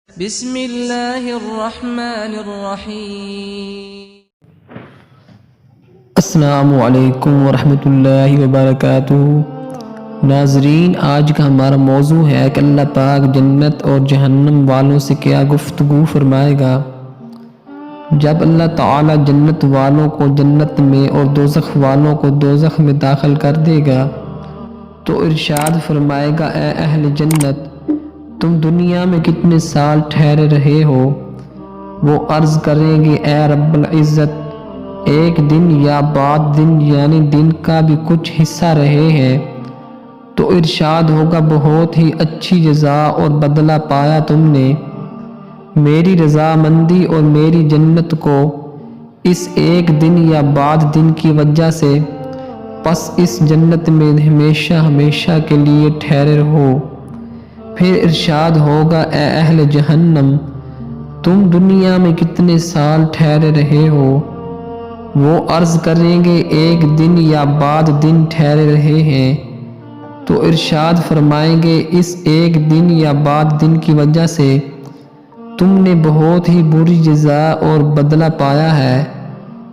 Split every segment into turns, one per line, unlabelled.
بسم اللہ الرحمن الرحیم۔
السلام علیکم ورحمۃ اللہ وبرکاتہ۔ ناظرین، آج کا ہمارا موضوع ہے کہ اللہ پاک جنت اور جہنم والوں سے کیا گفتگو فرمائے گا۔ جب اللہ تعالی جنت والوں کو جنت میں اور دوزخ والوں کو دوزخ میں داخل کر دے گا تو ارشاد فرمائے گا، اے اہل جنت، تم دنیا میں کتنے سال ٹھہرے رہے ہو؟ وہ عرض کریں گے، اے رب العزت، ایک دن یا بعد دن، یعنی دن کا بھی کچھ حصہ رہے ہیں۔ تو ارشاد ہوگا، بہت ہی اچھی جزا اور بدلہ پایا تم نے۔ میری رضامندی اور میری جنت کو اس ایک دن یا بعد دن کی وجہ سے، پس اس جنت میں ہمیشہ ہمیشہ کے لیے ٹھہرے رہو۔ پھر ارشاد ہوگا، اے اہل جہنم، تم دنیا میں کتنے سال ٹھہرے رہے ہو؟ وہ عرض کریں گے، ایک دن یا بعد دن ٹھہرے رہے ہیں۔ تو ارشاد فرمائیں گے، اس ایک دن یا بعد دن کی وجہ سے تم نے بہت ہی بری جزا اور بدلہ پایا ہے۔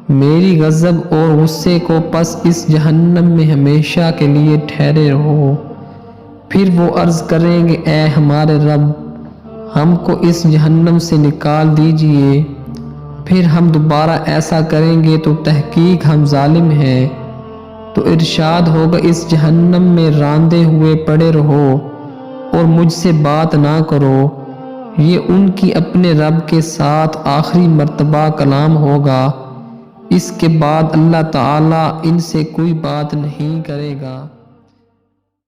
میری غضب اور غصے کو پس اس جہنم میں ہمیشہ کے لیے ٹھہرے رہو۔ پھر وہ عرض کریں گے، اے ہمارے رب، ہم کو اس جہنم سے نکال دیجئے۔ پھر ہم دوبارہ ایسا کریں گے تو تحقیق ہم ظالم ہیں۔ تو ارشاد ہوگا، اس جہنم میں راندے ہوئے پڑے رہو اور مجھ سے بات نہ کرو۔ یہ ان کی اپنے رب کے ساتھ آخری مرتبہ کلام ہوگا۔ اس کے بعد اللہ تعالیٰ ان سے کوئی بات نہیں کرے گا۔